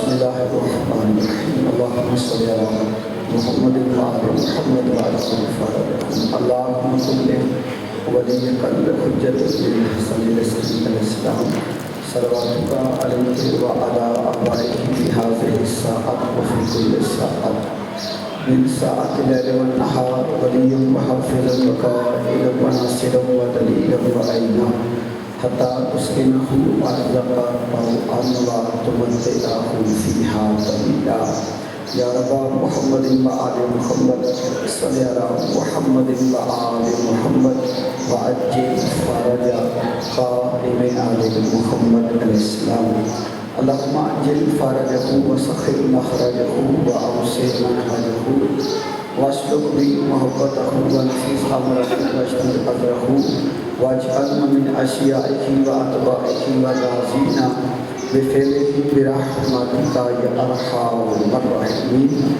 بسم اللہ الرحمن الرحیم اللہم صلی علی محمد وعلی محمد وعلی محمد اللہم صلی ولیک الحجۃ بن حسن علیہ السلام صلواتک علیہ وعلی آبائہ فی ہذہ الساعۃ وفی کل ساعۃ من ساعۃ اللیل والنہار ولیا وحافظا وقائدا وناصرا ودلیلا وعینا حتی تسکنہ ارضک طوعا وتمتعہ فیہا طویلا یا رب محمد وآل محمد صلی علی محمد وآل محمد وعجل فرج قائم آل محمد علیہ السلام اللہم عجل فرجہ وسخر مخرجہ وأوسع منہجہ واسلک بی محبتہ ونفذ امرہ واجتنب اجرہ واجعلنا من اشیائہ واتباعہ وغازینا بفعلہ برحمتک یا ارحم الراحمین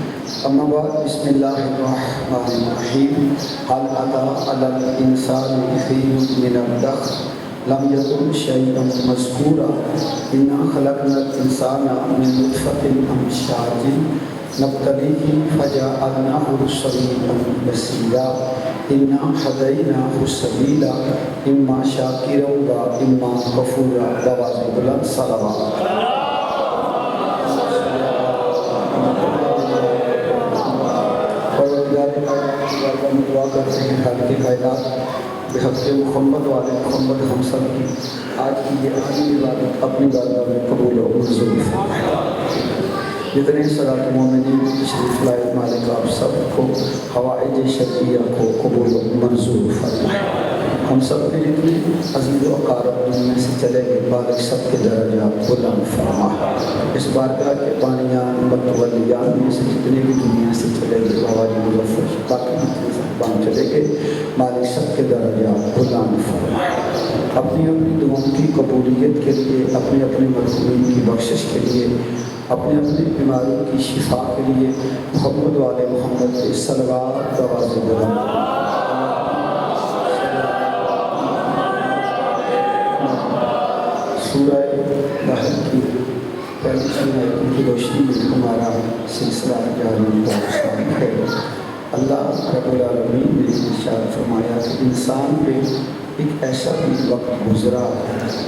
اما بعد بسم اللہ الرحمن الرحیم هل اتى علی الانسان حین من الدہر لم یکن شیئا مذکورا انا خلقنا الانسان من نطفۃ امشاج نبتلیہ فجعلناہ سمیعا بصیرا انا ہدیناہ السبیل اما شاکرا و اما کفورا بآواز بلند صلوات دعا کرتے ہیں خالق کائنات بحق محمد والے محمد ہم سب کی آج کی یہ عظیم عبادت اپنی بارگاہ میں قبول و منظور فرمائے۔ جتنے صلاۃ مومنین تشریف لائے مالک آپ سب کو حوائج شرعیہ کو قبول و منظور فرمائے۔ ہم سب کے جتنے عزیز و اقارب دنیا سے چلے گئے مالک سب کے درجات بلند فرما۔ اس بارگاہ کے بانیان متولیان میں سے جتنے بھی دنیا سے چلے گئے باباجی مظفر باقی جتنے صاحبان چلے گئے مالک سب کے درجات بلند فرما۔ اپنی اپنی دعاؤں کی قبولیت کے لیے اپنے اپنے مرحومین کی بخشش کے لیے اپنے اپنے بیماروں کی شفا کے لیے محمد والے محمد کے صلوات بآواز بلند سورہ نحل کی پہلی سورہ کی روشنی میں ہمارا سلسلہ جاری ہے۔ اللہ رب العالمین نے ارشاد فرمایا کہ انسان پہ ایک ایسا بھی وقت گزرا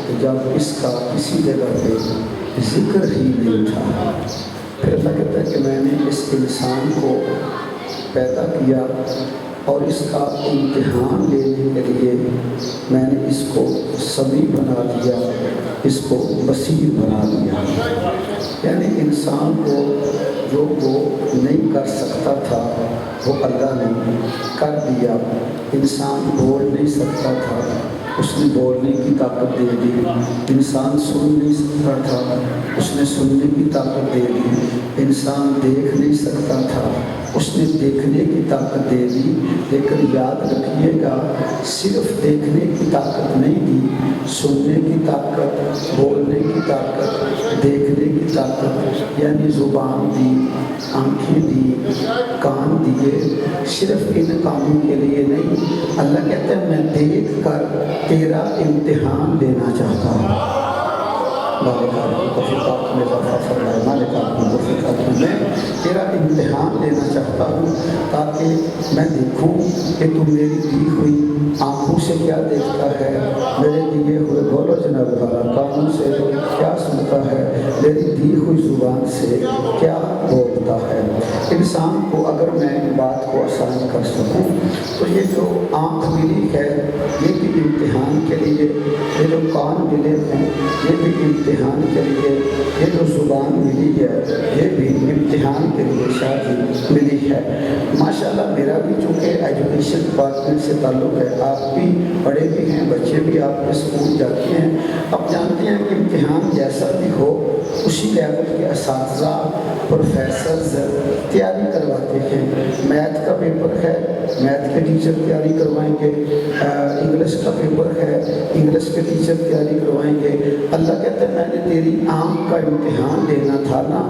کہ جب اس کا کسی جگہ پہ ذکر ہی نہیں تھا۔ پھر اللہ کہتا ہے کہ میں نے اس انسان کو پیدا کیا اور اس کا امتحان لینے کے لیے میں نے اس کو سمیع بنا دیا، اس کو بصیر بنا دیا۔ یعنی انسان کو جو وہ نہیں کر سکتا تھا وہ اللہ نے کر دیا۔ انسان بول نہیں سکتا تھا، اس نے بولنے کی طاقت دے دی۔ انسان سن نہیں سکتا تھا، اس نے سننے کی طاقت دے دی۔ انسان دیکھ نہیں سکتا تھا، اس نے دیکھنے کی طاقت دے دی۔ لیکن یاد رکھیے گا صرف دیکھنے کی طاقت نہیں دی، سننے کی طاقت، بولنے کی طاقت، دیکھنے کی طاقت، یعنی زبان دی، آنکھیں دی، کان دیے۔ صرف ان کاموں کے لیے نہیں، اللہ کہتا ہے میں دیکھ کر تیرا امتحان لینا چاہتا ہوں۔ مالک آپ کی توفیقات میں اضافہ فرمائے، مالک آپ کی توفیقات میں تیرا امتحان لینا چاہتا ہوں تاکہ میں دیکھوں کہ تو میری دی ہوئی آنکھوں سے کیا دیکھتا ہے، میرے دیے ہوئے بولو جناب والا کانوں سے کیا سنتا ہے، میری دی ہوئی زبان سے کیا بولتا ہے۔ انسان کو اگر میں بات کو آسان کر سکوں تو یہ جو آنکھ ملی ہے یہ بھی امتحان کے لیے، یہ جو کان ملے ہیں یہ بھی امتحان کے لیے، یہ جو زبان ملی ہے یہ بھی امتحان کے لیے شاید ملی ہے۔ ماشاءاللہ میرا بھی چونکہ ایجوکیشن ڈپارٹمنٹ سے تعلق ہے، آپ بھی پڑھے بھی ہیں، بچے بھی آپ کے اسکول جاتے ہیں، اب جانتے ہیں کہ امتحان جیسا بھی ہو اسی لیول کے اساتذہ پروفیسرز تیاری کرواتے ہیں۔ میتھ کا پیپر ہے، میتھ کے ٹیچر تیاری کروائیں گے، انگلش کا پیپر ہے، انگلش کے ٹیچر تیاری کروائیں گے۔ اللہ کہتا ہے میں نے تیری آنکھ کا امتحان لینا تھا نا،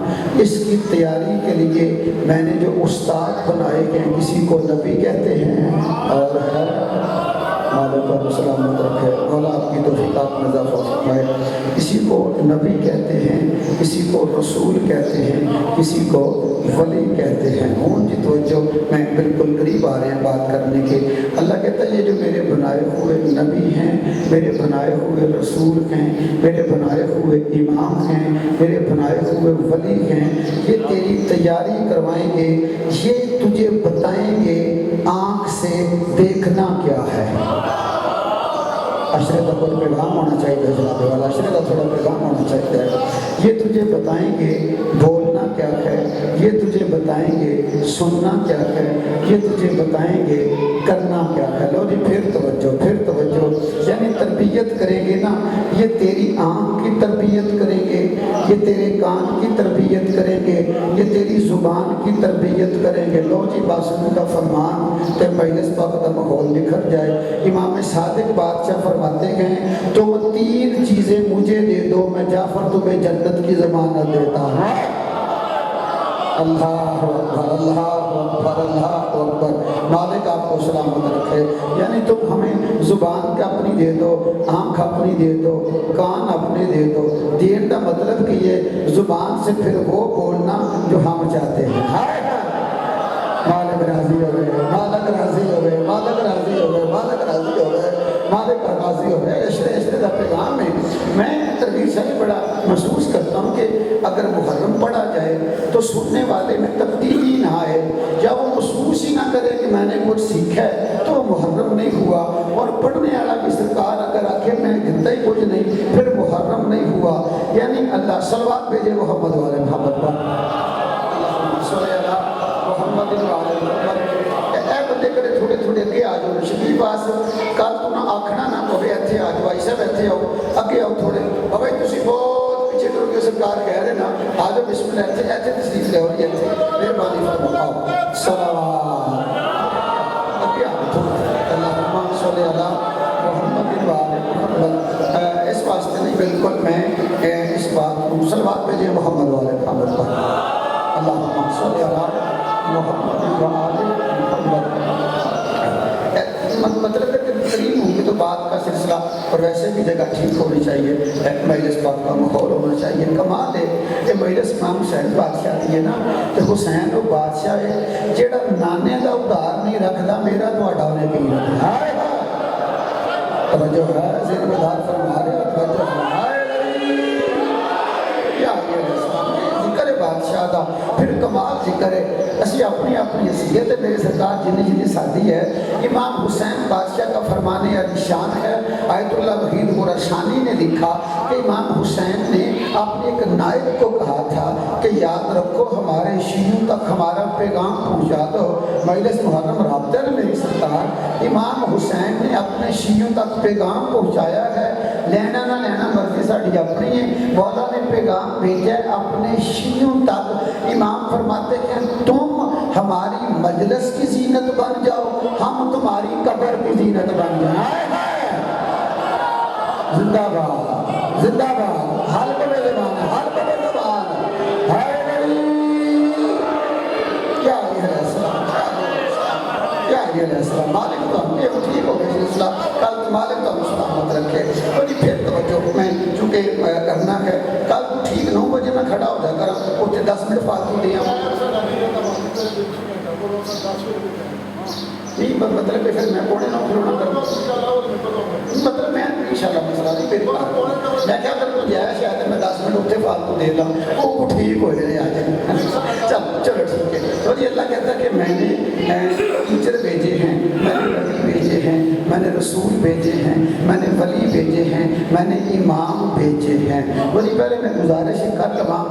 اس کی تیاری کے لیے میں نے جو استاد بنائے ہیں، کسی کو نبی کہتے ہیں اور آل پر سلامت رکھے، مولا آپ کی توفیقات میں اضافہ فرمائے۔ کسی کو نبی کہتے ہیں، کسی کو رسول کہتے ہیں، کسی کو ولی کہتے ہیں۔ ہوں جی توجہ، میں بالکل قریب آ رہے ہیں بات کرنے کے۔ اللہ کہتا ہے یہ جو میرے بنائے ہوئے نبی ہیں، میرے بنائے ہوئے رسول ہیں، میرے بنائے ہوئے امام ہیں، میرے بنائے ہوئے ولی ہیں، یہ تیری تیاری کروائیں گے، یہ تجھے بتائیں گے آنکھ سے دیکھنا کیا ہے۔ عشرے کا کوئی پیغام ہونا چاہیے جناب والا، عشرے کا تھوڑا پیغام ہونا چاہیے۔ یہ تجھے بتائیں گے بولنا کیا ہے، یہ تجھے بتائیں گے سننا کیا ہے، یہ تجھے بتائیں گے کرنا کیا ہے۔ لو جی پھر توجہ، پھر توجہ، یعنی تربیت کریں گے نا، یہ تیری آنکھ کی تربیت کریں گے، یہ تیرے کان کی تربیت کریں گے، یہ تیری زبان کی تربیت کریں گے۔ لو جی باسن کا فرمان کہ مجلس پاک کا ماحول نکھر جائے۔ امام صادق بادشاہ فرماتے ہیں تم تین چیزیں مجھے دے دو، میں جعفر تمہیں جنت کی ضمانت دیتا ہوں۔ اللہ اکبر، اللہ اکبر، اللہ اکبر۔ مالک آپ کو سلامت رکھے۔ یعنی تم ہمیں زبان کا اپنی دے دو، آنکھ اپنی دے دو، کان اپنے دے دو۔ دین کا مطلب کہ یہ زبان سے پھر وہ بولنا جو ہم چاہتے ہیں۔ مالک راضی ہو گئے، مالک راضی ہو گئے، مالک راضی ہو گئے، مالک راضی ہو گئے، مالک راضی ہو گئے۔ عشرے کا پیغام ہے۔ میں ترغیب سے بڑا محسوس کرتا ہوں کہ اگر محرم پڑھا جائے تو سننے والے میں تبدیلی نہ آئے، یا وہ محسوس ہی نہ کرے کہ میں نے کچھ سیکھا ہے تو وہ محرم نہیں ہوا، اور پڑھنے والا کی سرکار اگر آخر میں گنتا ہی کچھ نہیں پھر محرم نہیں ہوا۔ یعنی اللہ صلوات بھیجے محمد والے محمد پر، اللہم صلی علی محمد والے محمد۔ اے بندے کرے تھوڑے تھوڑے اگے آ جاؤ، شبیر پاس کل تو نہ آکھنا نہ پوے اتھے آ جاؤ، ایسا بیٹھے آؤ، اگے آؤ تھوڑے بھائی تسی بہت پیچھے کرو گے، سرکار کہہ رہے نا آ جاؤ بسم اللہ، ایتھے ایتھے تشریف لے اور ایتھے مہربانی فرماؤ صلوات اگے آؤ تھوڑے۔ اللہم صلی علی محمد والے محمد۔ اس واسطے نہیں، بالکل میں اس بات کو صلوات بھیجے محمد والے محمد پر، اللہم صلی علی محمد والے محمد۔ مطلب ہے کہ قریب ہوں گے تو بات کا سلسلہ اور ویسے بھی جگہ ٹھیک ہونی چاہیے، مجلس پاک کا ماحول ہونا چاہیے۔ کمال ہے کہ مجلس امام حسین بادشاہ دی ہے نا، کہ حسین وہ بادشاہ ہے جیڑا نانے دا ادھار نہیں رکھدا، میرا تہاڈا نے کی رکھا ہے۔ توجہ ہے، ذہن میں دار فرما رہے ہو، توجہ ہے۔ ذکر ہے بادشاہ دا، پھر کمال ذکر ہے۔ اسی اپنی اپنی حیثیت ہے، میرے سرکار جنہیں جنہیں سادی ہے۔ امام حسین بادشاہ کا فرمانے علی شان ہے۔ آیت اللہ وحید قرشانی نے لکھا کہ امام حسین نے اپنے ایک نائب کو کہا تھا کہ یاد رکھو ہمارے شیعوں تک ہمارا پیغام پہنچا دو۔ مجلس محرم رابطہ نے میری سرکار امام حسین نے اپنے شیعوں تک پیغام پہنچایا ہے۔ لینا نہ لینا مرضی ساڑھی اپنی ہے، مولا نے پیغام بھیجا ہے اپنے شیعوں تک۔ امام فرماتے ہیں تم ہماری مجلس کی زینت بن جاؤ، ہم تمہاری قبر کی زینت بن جائیں۔ زندہ باد، زندہ باد، حال کو میرے بانا، حال کو میرے بانا، ہائے نبی کیا یہ ہے السلام، کیا یہ ہے السلام۔ مالک تو ہم یہ ٹھیک ہو گئے سلسلہ، کل مالک تو ہم سلامت رکھے۔ تو جی پھر توجہ، میں چونکہ کرنا ہے کل تو ٹھیک 9 بجے میں کھڑا ہو جا کر اتنے 10 منٹ فالتو دیا نہیں، مطلب کہ پھر میں پونے 9 کھلونا کروں، مطلب میں انشاءاللہ مسئلہ نہیں میری بات، میں کیا کروں جائے شاید میں 10 منٹ اتنے فالتو دے لوں، وہ ٹھیک ہو جائے آ جائے۔ چلو ٹھیک ہے۔ تو یہ اللہ کہتا ہے کہ میں نے ٹیچر بھیجے ہیں، میں نے نبی بھیجے ہیں، میں نے رسول بھیجے ہیں، میں نے ولی بھیجے ہیں، میں نے امام بھیجے ہیں۔ ولی پہلے میں گزارش کر لوں،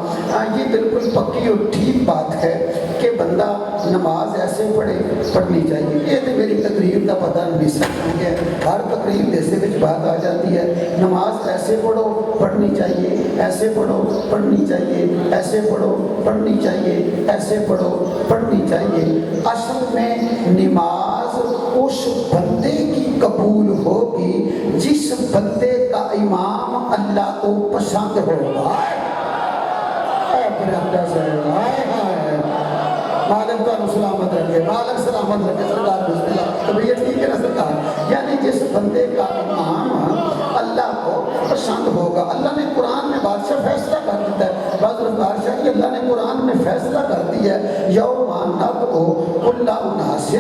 یہ بالکل پکی اور ٹھیک بات ہے کہ بندہ نماز ایسے پڑھنی چاہیے۔ یہ تو میری تقریر کا پتہ نہیں سکتا ہے، ہر تقریر جیسے وچ بات آ جاتی ہے، نماز ایسے پڑھو پڑھنی چاہیے، ایسے پڑھو پڑھنی چاہیے، ایسے پڑھو پڑھنی چاہیے، ایسے پڑھو پڑھنی چاہیے۔ اصل میں نماز اس بندے کی قبول ہوگی جس بندے کا امام اللہ کو پسند ہوگا۔ مالک مالک تو سلامت رکھے، مالک سلامت رکھے سرکار بسم اللہ۔ تو یہ ٹھیک ہے نا سرکار؟ یعنی جس بندے کا ایمان اللہ کو پسند ہوگا، اللہ نے قرآن میں بادشاہ فیصلہ کر دیتا ہے، بعض بادشاہ کی اللہ نے قرآن میں فیصلہ کر دیا ہے، یوم ندعو کل اناس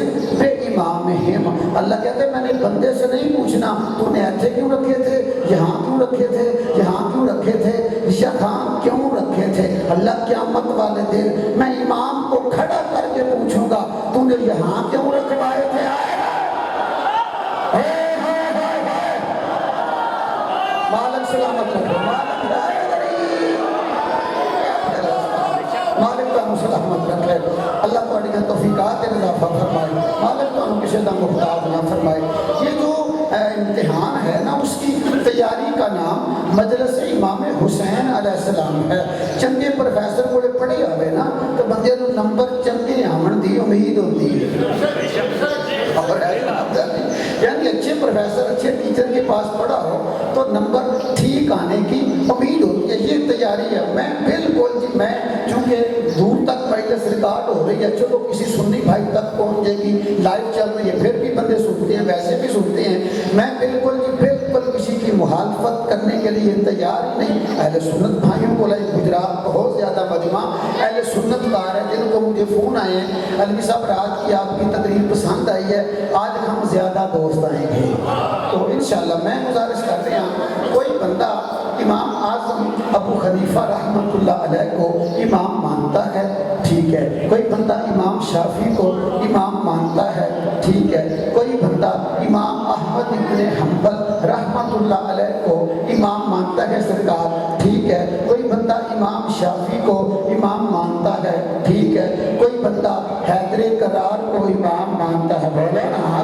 بامامہم۔ اللہ کہتے ہیں میں نے بندے سے نہیں پوچھنا تو نے ایسے کیوں رکھے تھے، یہاں کیوں رکھے تھے، یہاں کیوں رکھے تھے، یہاں کیوں رکھے تھے۔ اللہ قیامت والے دن میں امام کو کھڑا کر کے پوچھوں گا تو نے یہاں کیوں رکھوائے تھے۔ مالک سلامت رکھے، مالک تو سلامت رکھے، اللہ تھوڑی توفیقات اضافہ فرمائے، مالک تو کسی کا محتاج نہ فرمائے۔ یہ جو امتحان ہے نا اس کی تیاری کا نام مجلس امام حسین علیہ السلام ہے۔ چنگے پروفیسر کو پڑھے آئے نا تو بندے کو نمبر چنگے آمن دی امید ہوتی ہے، یعنی اچھے پروفیسر اچھے ٹیچر کے پاس پڑھا ہو تو نمبر ٹھیک آنے کی امید ہوتی ہے، یہ تیاری ہے۔ میں بالکل جی میں چونکہ دور تک مجلس ریکارڈ ہو رہی ہے، چلو کسی سنی بھائی تک پہنچ جائے گی، لائیو چل رہی ہے، پھر بھی بندے سنتے ہیں، ویسے بھی سنتے ہیں، میں بالکل جی بالکل کسی کی مخالفت کرنے کے لیے تیار ہی نہیں۔ اہل سنت بھائیوں کو گجرات بہت زیادہ مجمع اہل سنت کار ہے جن کو مجھے فون آئے ہیں، علوی صاحب رات کی آپ کی تقریر پسند آئی ہے، آج ہم زیادہ دوست آئیں گے۔ تو انشاءاللہ میں گزارش کر رہا ہوں کوئی بندہ امام اعظم ابو حنیفہ رحمۃ اللہ علیہ کو امام مانتا ہے ٹھیک ہے، کوئی بندہ امام شافعی کو امام مانتا ہے ٹھیک ہے، کوئی بندہ امام احمد ابن حنبل رحمۃ اللہ علیہ کو امام مانتا ہے سرکار ٹھیک ہے، کوئی بندہ امام شافعی کو امام مانتا ہے ٹھیک ہے، کوئی بندہ حیدر کرار کو امام مانتا ہے، بولے نا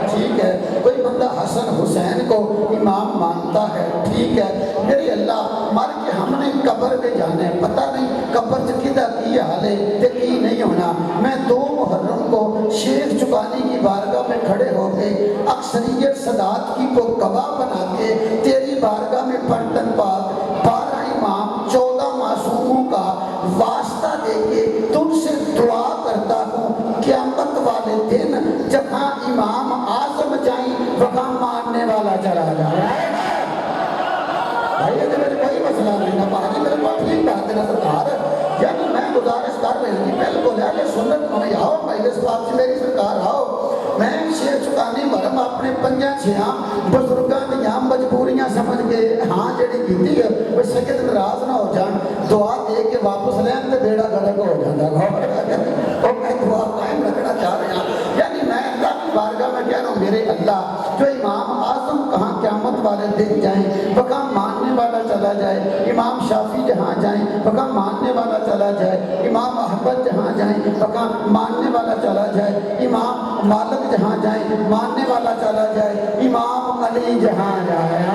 ٹھیک ہے، کوئی بندہ حسن حسین کو امام مانتا ہے ٹھیک ہے۔ میری اللہ مر کے ہم نے قبر میں جانا ہے، پتہ نہیں قبر سے کدھا کی حالے تے کی نہیں ہونا۔ میں 2 محرم کو شیخ چکانی کی بارگاہ میں کھڑے ہو کے اکثریت صدات کی کو گواہ بنا کے تیری بارگاہ میں پنٹن پاک 12 امام 14 معصوموں کا واسطہ دے کے تم سے دعا کرتا ہوں قیامت والے دن جہاں امام اعظم جائیں وہاں ماننے والا چلا جائے۔ بھائی اگر میرے کوئی مسئلہ نہیں نہ پاکی میرے کو ٹھیک بات ہے نہ سرکار، یعنی میں گزارش کر رہی ہوں بالکل ہے کہ سنت میں آؤ مجلس پاک سے میری سرکار آؤ، میں شیخ چکانی مرم اپنے 5-6 بزرگاں دیاں مجبوریاں سمجھ کے ہاں جڑی کیتی ہے وہ سکت ناراض نہ ہو جان، دعا دے کے واپس لین تے بیڑا گرک ہو جاتا اور میں دعا قائم رکھنا چاہ رہا ہوں۔ یعنی میں اللہ کی بارگاہ میں کہہ رہا ہوں میرے اللہ جو امام اعظم کہاں قیامت والے دن جائیں وہاں ماننے والا چلا جائے، امام شافعی جہاں جائیں وہاں ماننے والا چلا جائے، امام احمد جہاں جائیں وہاں ماننے والا چلا جائے، امام مالک جہاں جائیں ماننے والا چلا جائے، امام علی جہاں جائے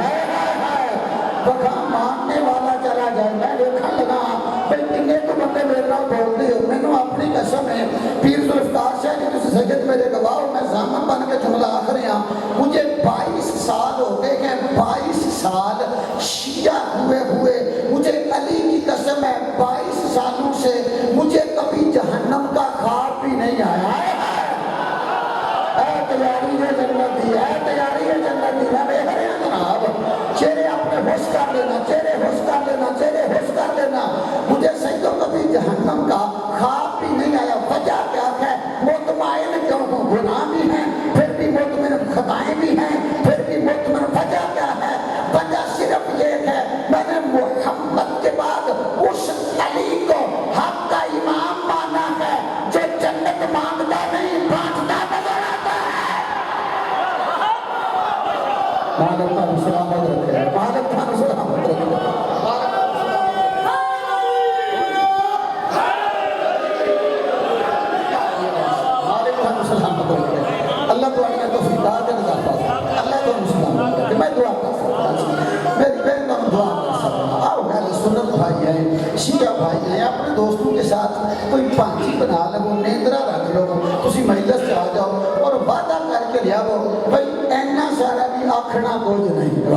وہاں ماننے والا چلا جائے۔ میں دیکھا لگا بھئی کنے تو بندے میرے نام بولتے ہو، میں نے اپنی قسم ہے پیر ذوالفقار شاہ جی تسی سید میرے گواہ ہو، میں زامن بن کے جملہ آخر یہاں مجھے 22 سال ہو گئے ہیں، 22 سال شیعہ ہوئے مجھے علی کی قسم ہے 22 سالوں سے مجھے کبھی جہنم کا خواب بھی نہیں آیا۔ اے تیاری ہے جنت دی، اے تیاری ہے جنت دی، میں دیکھ رہے ہیں جناب چہرے اپنے ہوش کر لینا، چہرے ہوش کر لینا، چہرے ہوش کر لینا، مجھے سیدوں کبھی جہنم کا خواب بھی نہیں آیا۔ وجہ کیا ہے؟ مطمئن کیوں ہوں، گناہ بھی ہیں پھر بھی مطمئن، خطائیں بھی ہیں پھر بھی مطمئن۔ وجہ کیا ہے؟ وجہ صرف یہ ہے میں نے محمد کے بعد اس علی کو حق کا امام مانا ہے جو جنت مانگتا نہیں بانٹتا نظر آتا ہے۔ مالک کا سلامت رکھے، مالک کا سلامت رکھے، اللہ تو آنے تو فیداد ہے نظافہ، اللہ تو سلامت رکھے۔ میں دعا کر سکتا ہوں، میری بہن دعا کر سکتا ہوں، آؤ اہل سنت بھائی ہیں شیعہ بھائی ہیں اپنے دوستوں کے ساتھ کوئی پانچی بنا لو نیندرا رکھ لو تسی مجلس سے آ جاؤ اور وعدہ کر کے لیا وہ بھائی اینا سارا بھی آکھنا کچھ نہیں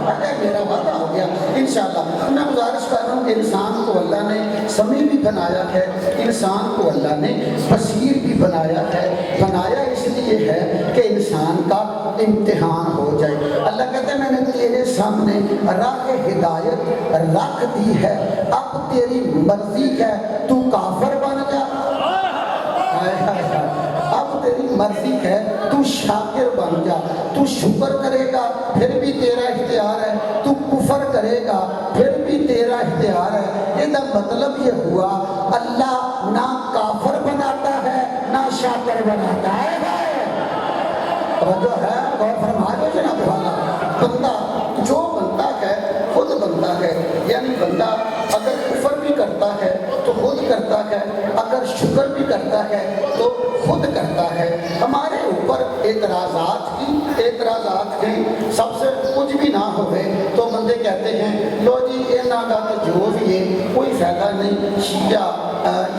اگر میرا وعدہ ہو گیا انشاءاللہ میں گزارش کر رہا ہوں کہ انسان کو اللہ نے سمیع بھی بنایا ہے انسان کو اللہ نے بصیر بھی بنایا ہے بنایا اس لیے ہے کہ انسان کا امتحان ہو جائے اللہ کہتے ہیں میں نے تیرے سامنے راہ ہدایت رکھ دی ہے اب تیری مرضی ہے تو کافر بن جا اب تیری مرضی ہے تو شاکر بن جا تو شکر کرے گا پھر بھی تیرا اختیار ہے تو کفر کرے گا پھر بھی تیرا اختیار ہے یہ مطلب یہ ہوا اللہ نہ کافر بناتا ہے نہ شاکر بناتا ہے جو ہے غور فرمائے جناب والا بندہ جو بنتا ہے خود بنتا ہے یعنی بندہ اگر کفر بھی کرتا ہے تو خود کرتا ہے اگر شکر بھی کرتا ہے تو خود کرتا ہے ہمارے اوپر اعتراضات کی سب سے کچھ بھی نہ ہوئے تو بندے کہتے ہیں لو جی یہ نہ کا تو جو بھی ہے کوئی فائدہ نہیں شیعہ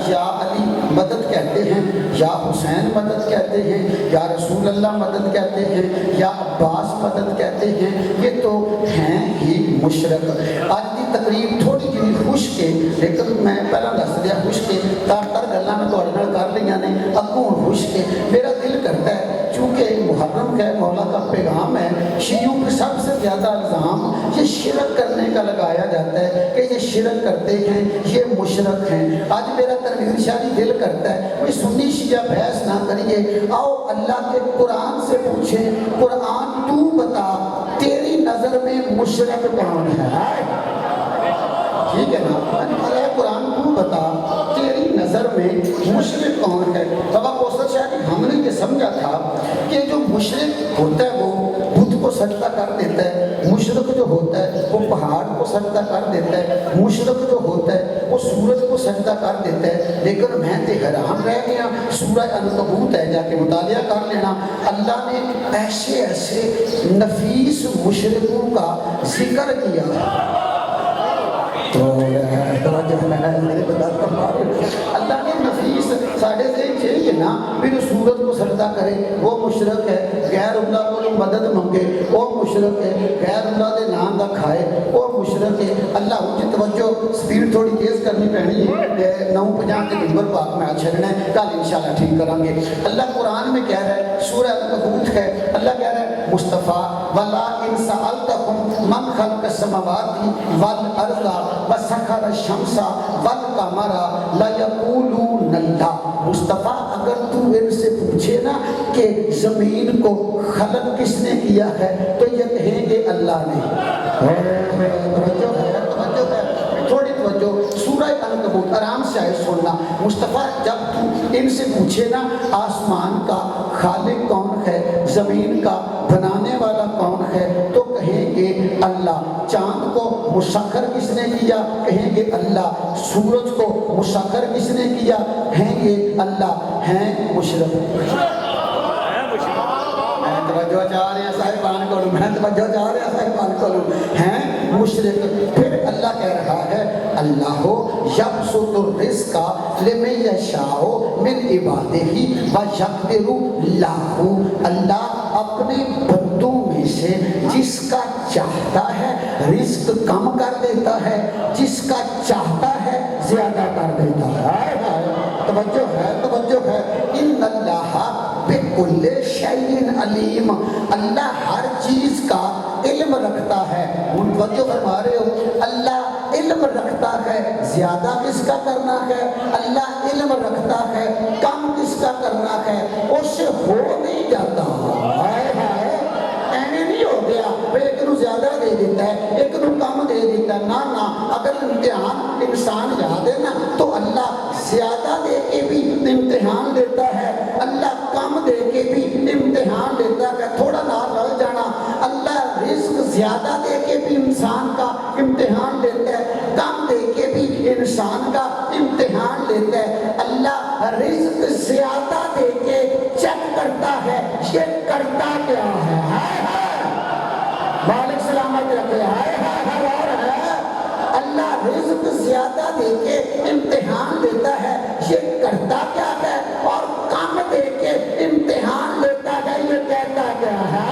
یا علی مدد کہتے ہیں یا حسین مدد کہتے ہیں یا رسول اللہ مدد کہتے ہیں یا عباس مدد کہتے ہیں یہ تو ہیں ہی مشرک آج کی تقریب تھوڑی جی خوش کے لیکن میں پہلا دس دیا خوش کے تر گلا میں تھوڑے نال کر لیا نے اگوں خوش کے میرا دل کرتا ہے چونکہ محرم ہے مولا کا پیغام ہے شیعوں کے سب سے زیادہ الزام یہ شرک کرنے کا لگایا جاتا ہے کہ یہ شرک کرتے ہیں یہ مشرک ہیں آج میرا تنویر شاہی دل کرتا ہے کوئی سنی شیعہ بحث نہ کریے آؤ اللہ کے قرآن سے پوچھیں قرآن تو بتا تیری نظر میں مشرک کون ہے ٹھیک ہے نا قرآن تو بتا تیری نظر میں مشرک کون ہے بابا کوثر شاہ ہم نے یہ سمجھا تھا کہ جو مشرک ہوتا ہے وہ بدھ کو سجدہ کر دیتا ہے مشرک جو ہوتا ہے وہ پہاڑ کو سجدہ کر دیتا ہے مشرک جو ہوتا ہے وہ سورج کو سجدہ کر دیتا ہے لیکن میں تے حیران رہ گیا سورہ عنکبوت ہے جا کے مطالعہ کر لینا اللہ نے ایسے ایسے نفیس مشرکوں کا ذکر کیا اللہ نے نفیس ساڑھے سے چاہیے نا پھر سورج کو سجدہ کرے وہ مشرک ہے غیر اللہ کو مدد منگے وہ مشرک ہے غیر اللہ دے نام دا کھائے وہ مشرک ہے اللہ کی توجہ سپیڈ تھوڑی تیز کرنی پہنی ہے 9:50 کے نمبر پاک میں چھڑنا ہے کل انشاءاللہ ٹھیک کریں گے اللہ قرآن میں کہہ رہا ہے سورہ عنکبوت ہے اللہ کہہ رہا ہے مصطفیٰ وَلَا إِن سَأَلْتَهُمْ مَنْ خَلَقَ السَّمَاوَاتِ وَالْأَرْضَ وَسَخَّرَ الشَّمْسَ وَالْقَمَرَ لَيَقُولُونَ اللَّهُ مصطفیٰ اگر تو ان سے پوچھے نا کہ زمین کو خلق کس نے کیا ہے تو یہ کہیں گے اللہ نے تھوڑی توجہ سورہ عنکبوت آرام سے آئے سننا مصطفیٰ جب تو ان سے پوچھے نا آسمان کا خالق کون ہے زمین کا بنانے والا کون ہے تو کہیں گے اللہ چاند کو مسخر کس نے کیا کہیں گے اللہ سورج کو مسخر کس نے کیا کہیں گے اللہ ہیں مشرک توجہ چاہ رہے ہیں صاحبان کو میں توجہ چاہ رہے ہیں صاحبان کو ہیں مشرک پھر اللہ کہہ رہا ہے اللہ یبسط الرزق لمن یشاء من عبادہ ویقدر لہ اللہ اپنے بندوں میں سے جس کا چاہتا ہے رزق کم کر دیتا ہے جس کا چاہتا ہے زیادہ کر دیتا ہے توجہ ہے ان اللہ بکل شیء علیم اللہ ہر چیز کا علم رکھتا ہے توجہ فرما رہے ہو اللہ علم رکھتا ہے زیادہ کس کا کرنا ہے اللہ علم رکھتا ہے کم کس کا کرنا ہے اس سے ہو نہیں جاتا اینے نہیں ہو گیا ایک نو زیادہ دے دیتا ہے ایک نو کم دے دیتا ہے نہ اگر امتحان انسان یاد ہے نا تو اللہ زیادہ دے کے بھی امتحان لیتا ہے اللہ کم دے کے بھی امتحان لیتا ہے تھوڑا نہ رل جانا اللہ رزق زیادہ دے کے بھی انسان کا امتحان لیتا ہے کم دے کے بھی انسان کا امتحان لیتا ہے اللہ رزق زیادہ دے کے چیک کرتا ہے یہ کرتا کیا ہے مالک سلامت رکھے اللہ اللہ رزق زیادہ دے کے امتحان لیتا ہے، یہ کرتا کیا ہے، اور کم دے کے امتحان لیتا ہے، یہ کہتا کیا ہے۔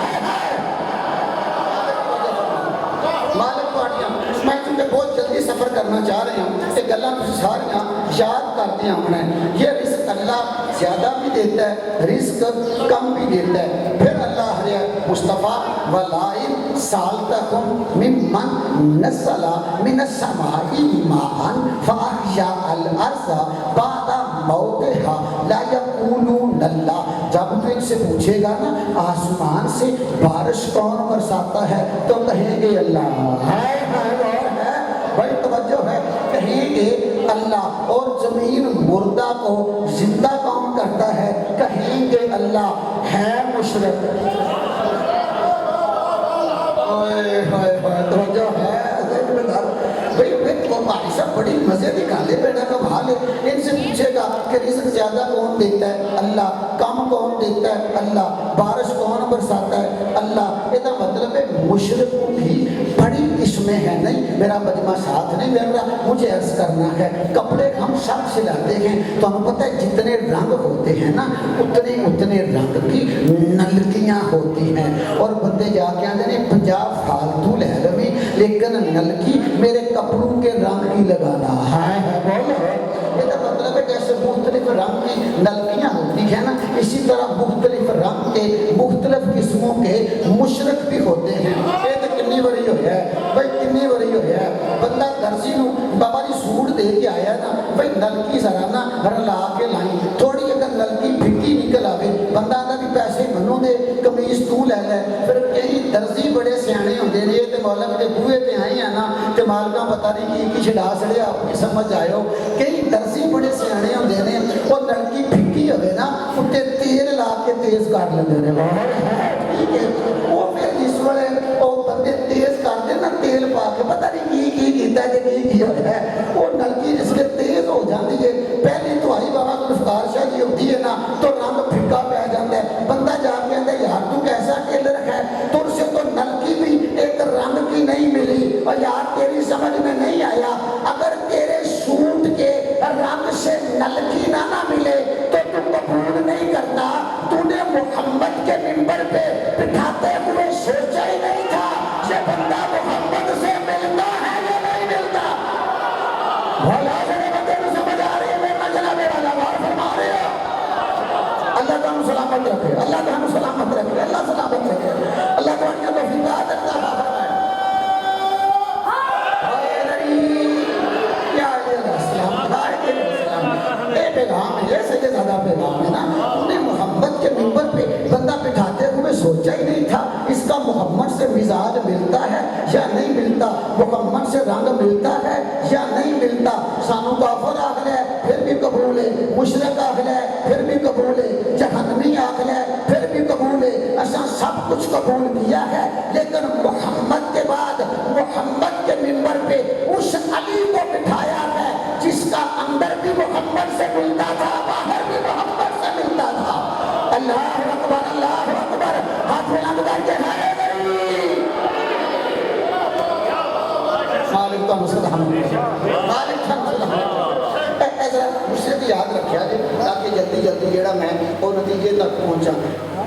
میں کیونکہ بہت جلدی سفر کرنا چاہ رہی ہوں، یہ گلاں ساریاں یاد کرتے ہونا ہے۔ یہ رزق اللہ زیادہ بھی دیتا ہے، رزق کم بھی دیتا ہے۔ پھر اللہ ہے مصطفیٰ وَلَئِن سَأَلْتَهُم مِّمَّن نَزَّلَ مِنَ السَّمَاءِ مَاءً فَأَحْيَا الْأَرْضَ بَعْدَ مَوْتِهَا لَيَقُولُونَ اللَّهُ۔ جب تو ان سے پوچھے گا نا آسمان سے بارش کون برساتا ہے تو کہیں گے اللہ ہے۔ بڑی توجہ ہے، کہیں گے اللہ۔ اور زمین مردہ کو زندہ کون کرتا ہے، کہیں گے اللہ ہے مشرک۔ توجہ ہے بھائی صاحب، بڑی مزے کی گل ہے بیٹا کا بھال ہے۔ ان سے پوچھے گا کہ رزق زیادہ کون دیتا ہے، اللہ۔ کم کون دیتا ہے، اللہ۔ بارش کون برساتا ہے، اللہ۔ یہ مطلب ہے مشرق بھی بڑی قسمیں ہیں۔ نہیں میرا مجمع ساتھ نہیں مل رہا، مجھے عرض کرنا ہے، کپڑے ہم سب سلاتے ہیں تو ہمیں پتہ ہے جتنے رنگ ہوتے ہیں نا اتنے رنگ کی نلکیاں ہوتی ہیں، اور بندے جا کے آتے ہیں 50 فالتو لے لوی لیکن نلکی میرے کپڑوں کے رنگ کی لگانا ہے۔ بولو یہ تو مطلب ہے جیسے مختلف رنگ کی نلکیاں ہوتی ہیں نا، اسی طرح مختلف رنگ کے مختلف قسموں کے مشرق بھی ہوتے ہیں۔ یہ تو کنی بری ہو ہے بھائی، کنی بری ہو ہے۔ بندہ درزی نو بابا جی سوٹ دے کے آیا نا، بھائی نلکی ذرا نا رلا کے لائیں، تھوڑی اگر نلکی پھٹی نکل آئے، بندہ آتا بھی پیسے منو دے کمیز تو لے لے۔ پھر کئی درزی بڑے سیانے ہوتے ہیں، یہ تو مولک کے بوئے پہ آئے ہیں نا کہ مالکاں پتہ نہیں کی چھڑا سڑے آپ کی سمجھ آئے ہو۔ کئی درزی بڑے سیانے ہوتے ہیں، وہ نلکی پھٹی ہوئے نا اتنے تیل لا کے تیز کر لیتے ہیں۔ ٹھیک ہے، وہ پھر جس وقت وہ بندے تیز کرتے نا تیل پا کے پتہ نہیں کی کیتا ہے کہ کی ہوا ہے، وہ نلکی جس کے تیز ہو جاتی ہے، پہلی تو آئی بابا گلفکار شاہ جی ہوتی ہے نا تو رنگ پھکا پہ جاتا ہے۔ بندہ جا کے کہتا ہے یار تو کیسا ٹیلر ہے، تجھ سے تو نلکی بھی ایک رنگ کی نہیں ملی، اور یار تیری سمجھ میں نہیں آیا، اگر تیرے سوٹ کے رنگ سے نلکی نہ ملے تو تم قبول نہیں کرتا۔ تو نے محمد کے منبر پہ بٹھاتے ہوئے سوچا ہی نہیں تھا کہ بندہ محمد سے ملتا ہے یا نہیں ملتا۔ بھولا سے بندے کو سمجھ آ رہی ہے، میرا جناب والا بار فرما رہے ہو۔ اللہ تعالیٰ سلامت رکھے، اللہ تعالیٰ سلامت رکھے، اللہ سلامت رکھے، اللہ تعالیٰ توفیقات عطا فرمائے۔ پیغام ہے، سید زیادہ پیغام ہے نا، انہیں محمد کے منبر پہ بندہ بٹھاتے ہوئے سوچا ہی نہیں تھا اس کا محمد سے مزاج ملتا ہے یا نہیں ملتا، محمد سے رنگ ملتا ہے یا نہیں ملتا۔ سانو کافر آخر ہے پھر بھی قبول ہے، مشرک آخر ہے پھر بھی قبول ہے، جہنمی آخر ہے پھر بھی قبول ہے۔ ایسا سب کچھ قبول کیا ہے، لیکن محمد کے بعد محمد کے منبر پہ اس علی کو بٹھایا ہے جس کا اندر بھی محمد سے ملتا تھا، باہر بھی محمد سے ملتا تھا۔ اللہ اکبر، اللہ اکبر، ہاتھ بلند کر کے ہے مالک کا مسلح مالک کا مسلح۔ مجھے بھی یاد رکھیا جی تاکہ جلدی جلدی جیڑا میں وہ نتیجے تک پہنچا۔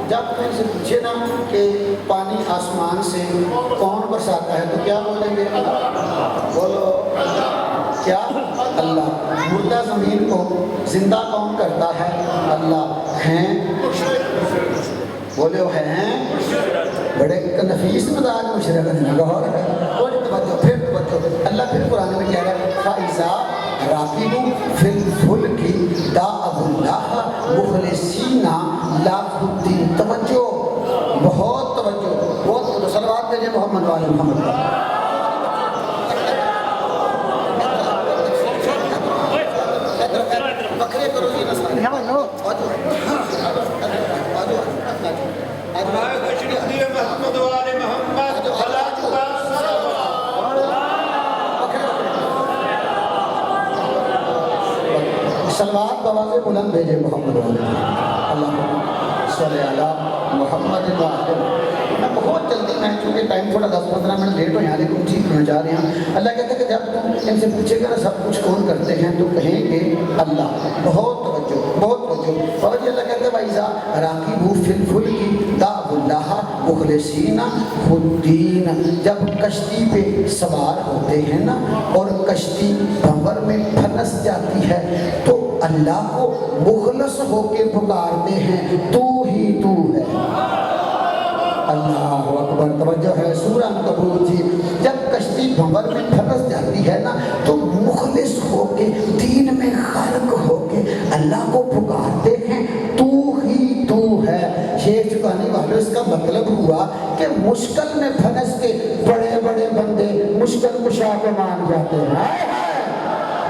جب میں سے پوچھے نا کہ پانی آسمان سے کون برساتا ہے تو کیا بولیں گے؟ بولو کیا؟ اللہ۔ مردہ زمین کو زندہ کون کرتا ہے؟ اللہ۔ ہیں بولے وہ ہیں بڑے نفیس مزاج مشرق ہیں، غور ہے، تھوڑی توجہ، پھر توجہ۔ اللہ پھر قرآن میں کہہ رہا ہے فَإِذَا رَاكِبُوا فِي الْفُلْكِ دَعَوُا اللَّهَ مُخْلِصِينَ لَهُ الدِّينَ۔ توجہ، بہت توجہ، بہت صلوات بھیجے محمد والے محمد۔ بکرے کرو یہ نسل محمد والے محمد صلوات بابا سے بلند بھیجے محمد والے اللہ صلی اللہ محمد میں بہت جلدی میں چونکہ ٹائم تھوڑا 10-15 منٹ لیٹ ہو یہاں لیکن ٹھیک ہونا چاہ رہے ہیں. اللہ کہتے ہیں کہ جب تم ان سے پوچھے گا نا سب کچھ کون کرتے ہیں تو کہیں گے اللہ. بہت توجہ بہت توجہ. اور یہ اللہ کہتے ہیں وَإِذَا رَاكِبُوا فِي الْفُلْكِ دَعَوُا اللَّهَ مُخْلِصِينَ لَهُ الدِّينَ. جب کشتی پہ سوار ہوتے ہیں نا اور کشتی بھنور میں پھنس جاتی ہے تو اللہ کو مخلص ہو کے پکارتے ہیں تو ہی تو ہے. اللہ اکبر. توجہ ہے. سورہ عنکبوت جی جب کشتی بھنور میں پھنس جاتی ہے نا تو مخلص ہو کے دین میں غرق ہو کے اللہ کو پکارتے ہیں تو ہی تو ہے. شیخ چکانے والوں اس کا مطلب ہوا کہ مشکل میں پھنس کے بڑے بڑے بندے مشکل کشا کو مان جاتے ہیں.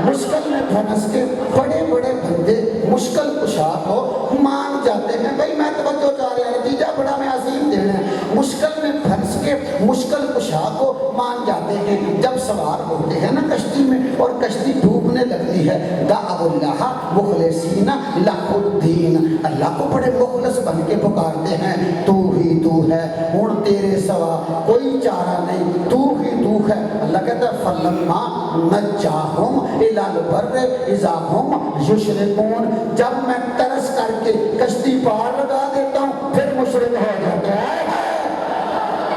مشکل میں پھنس کے بڑے بڑے بندے مشکل کشا کو مان جاتے ہیں. بھائی میں توجہ چاہ رہا ہوں نتیجہ بڑا میں عظیم دینا ہے. مشکل میں پھنس کے مشکل کشا کو مان جاتے ہیں. جب سوار ہوتے ہیں نا کشتی میں اور کشتی ڈوبنے لگتی ہے دعوا اللہ مخلصین لہ الدین. اللہ کو بڑے مخلص بن کے پکارتے ہیں تو ہی تو ہے. ہن تیرے سوا کوئی چارہ نہیں تو ہی تو ہے. اللہ کہتا ہے فلما نجاہم الی البر اذا ہم یشرکون. جب میں ترس کر کے کشتی پار لگا دیتا ہوں پھر مشرک ہو جاتے ہیں.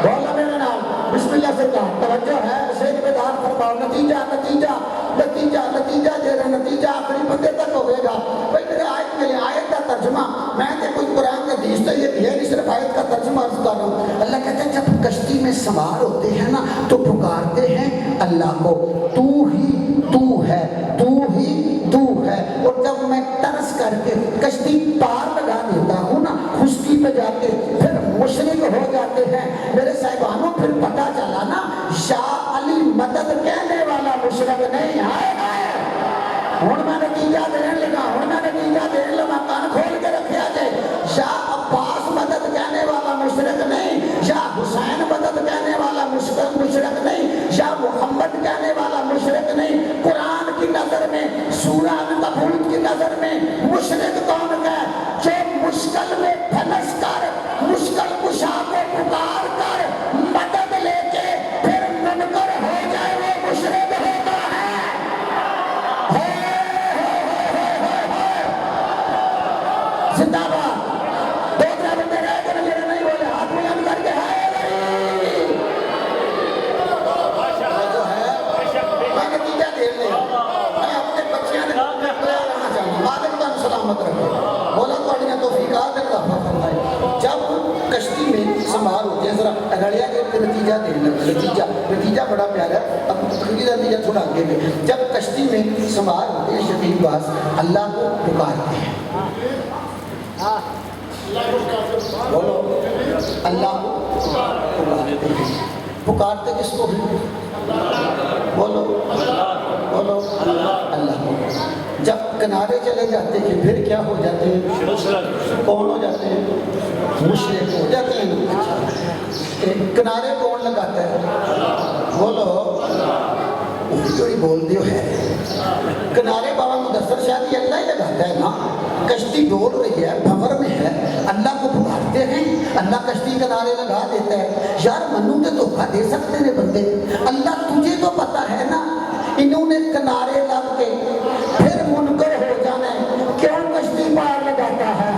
بولا میرے نام بسم اللہ سے کہا. توجہ ہے. شیخ بیدار فرماؤ. نتیجہ نتیجہ نتیجہ نتیجہ جیسا نتیجہ آخری بندے تک ہوئے گا. بھائی میرے آیت میں آیت کا ترجمہ میں نے کوئی قرآن کا حدیث تو یہ نہیں صرف آیت کا ترجمہ عرض کر رہا ہوں. اللہ کہتے ہیں جب کشتی میں سوار ہوتے ہیں نا تو پکارتے ہیں اللہ کو تو ہی تو ہے تو ہی تو ہے. اور جب میں ترس کر کے کشتی پار لگا دیتا ہوں نا خشکی پہ جا کے پھر مشرک ہو جاتے ہیں. میرے صاحبانوں پھر پتہ چلا نا شاہ علی مدد کہنے والا مشرک نہیں ہے. ہوں میں نتیجہ دینے لگا ہوں میں نتیجہ دینے لگا. کان کھول کے رکھا جائے. شاہ عباس مدد کہنے والا مشرک نہیں. شاہ حسین مدد کہنے والا مشرک نہیں. شاہ محمد کہنے والا مشرک نہیں. قرآن کی نظر میں سورہ عنکبوت کی نظر میں مشرک کون ہے؟ جو مشکل میں پھنس کر مشکل کشا کو پکار کر مدد لے کے پھر منکر ہو جائے وہ مشرک ہوتا ہے. زندہ باد. دو ترے بندے رہ کے میرے نہیں بولے ہاتھ میں ہم کر کے ہے جو ہے میں نتیجہ دے لیں. میں اپنے بچیاں نے لانا چاہوں والد کا سلامت رکھے. بولا تھوڑیاں توفیقات اضافہ فرمائے. جب کشتی میں سنبھال ہوتے ہیں ذرا اگڑیا کے نتیجہ دینے لگا. نتیجہ بڑا پیارا ہے. اب نتیجہ تھوڑا آگے میں. جب کشتی میں سنبھال ہوتے ہیں شدید باز اللہ کو پکارتے ہیں. بولو اللہ کو پکارتے ہیں. پکارتے کس کو ہیں؟ بولو بولو اللہ کو. جب کنارے چلے جاتے ہیں پھر کیا ہو جاتے ہیں؟ کون ہو جاتے ہیں؟ مشرک ہو جاتے ہیں. کنارے کون لگاتا ہے؟ بولو جو بول دیو ہے. کنارے بابا مدثر شاید یہ اللہ ہی لگاتا ہے نا. کشتی ڈول رہی ہے بھنور میں ہے اللہ کو پکارتے ہیں اللہ کشتی کنارے لگا دیتا ہے. یار منو تے دھوکہ دے سکتے ہیں بندے. اللہ تجھے تو پتا ہے نا انہوں نے کنارے لگ کے پھر منکر ہو جانا ہے کیوں کشتی پار لگاتا ہے.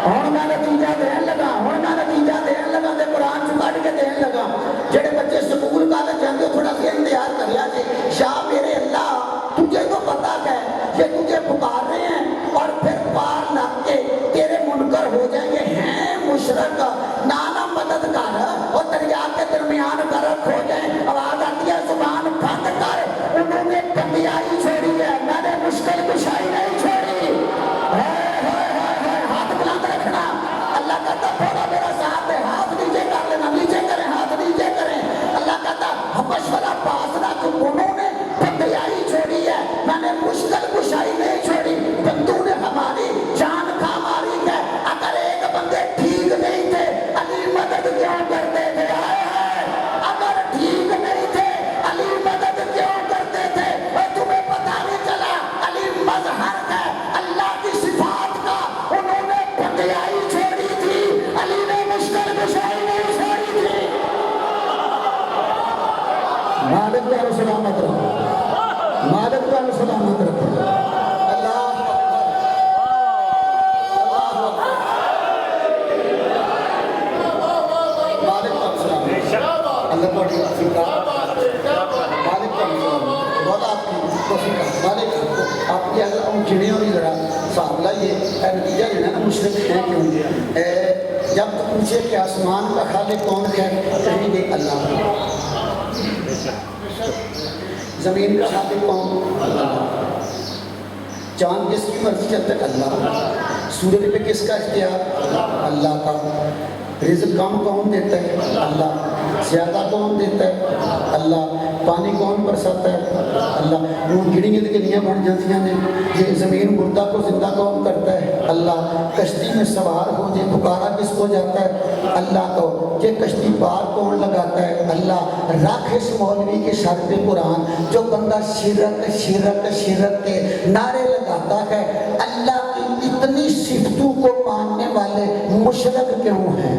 ہوں میں نتیجہ دین لگا ہوں میں نتیجہ دین لگا تے قرآن چ کٹ کے دین لگا. جڑے بچے سکول کالج جاندے تھوڑا ذہن تیار کریا جی. شاہ میرے اللہ تجھے تو پتا ہے یہ تجھے پکار رہے ہیں اور پھر پار لگ کے تیرے منکر ہو جائیں گے. ہیں مشرک نانا مدد کر اور دریا کے درمیان غرق ہو جائیں. آواز آتی ہے زبان بند کر. انہوں نے بندیائی چھوڑی ہے میں نے مشکل کشائی نہیں چھوڑی. ہاتھ بلند رکھنا. اللہ کہتا تھوڑا میرا ساتھ ہے ہاتھ نیچے کر لینا. نیچے کریں ہاتھ نیچے کریں. اللہ کہتا حبش والا پاس رکھ. انہوں نے بندیائی چھوڑی ہے میں نے مشکل کشائی نہیں چھوڑی. بندوں نے ہماری جان کھا ماری ہے. اگر ایک بندے ٹھیک نہیں تھے علی مدد کیوں کرتے تھے؟ اگر ٹھیک نہیں تھے علی مدد کیوں کرتے تھے؟ اور تمہیں پتا نہیں چلا علی مظہر ہے اللہ کی صفات کا. انہوں نے بندیائی چھوڑی کو سلامت رکھے. اللہ اللہ بڑی مالک کا بہت آپ کی مالک آپ کی چڑے ہوئی ذرا صاحب لائیے نتیجہ جو ہے نا مشرق ہیں کیوں. جب تو پوچھے کہ آسمان کا خالق کون ہے کہیں گے اللہ. زمین کا خالق کون؟ اللہ. چاند کس کی مرضی چلتا ہے؟ اللہ. سورج پہ کس کا اختیار؟ اللہ کا. رزق کم کون دیتا ہے؟ اللہ. زیادہ کون دیتا ہے؟ اللہ. پانی کون برساتا ہے؟ اللہ. وہ گڑی گڑیاں بن جاتی ہیں. یہ زمین مردہ کو زندہ کون کرتا ہے؟ اللہ. کشتی میں سوار ہو جائے پکارا کس کو جاتا ہے؟ اللہ کو. یہ کشتی پار کون لگاتا ہے؟ اللہ. رکھ اس مولوی کے سر پہ قرآن جو بندہ شرک شرک شرک کے نعرے لگاتا ہے. اللہ کی اتنی صفتوں کو ماننے والے مشرک کیوں ہیں؟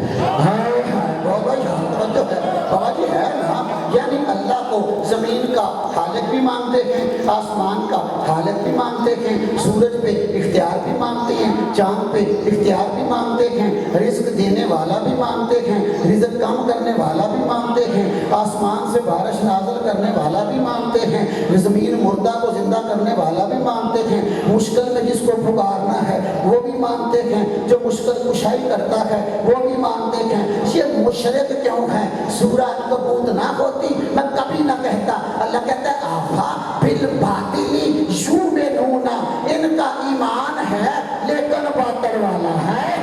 بابا جی ہے نا. یعنی اللہ کو زمین کا خالق بھی مانتے ہیں, آسمان کا خالق بھی مانتے ہیں, سورج پہ اختیار بھی مانتے ہیں, چاند پہ اختیار بھی مانتے ہیں, رزق دینے والا بھی مانتے ہیں, رزق کم کرنے والا بھی مانتے ہیں, آسمان سے بارش نازل کرنے والا بھی مانتے ہیں, زمین مردہ کو زندہ کرنے والا بھی مانتے ہیں, مشکل میں جس کو پکارنا ہے وہ بھی مانتے ہیں, جو مشکل کشائی کرتا ہے وہ بھی مانتے ہیں. یہ مشرک کیوں ہیں؟ سورہ عنکبوت نہ ہوتی میں کبھی نہ کہتا. اللہ کہتا ہے آفا بالباطل یؤمنون, ان کا ایمان ہے لیکن باطل والا ہے.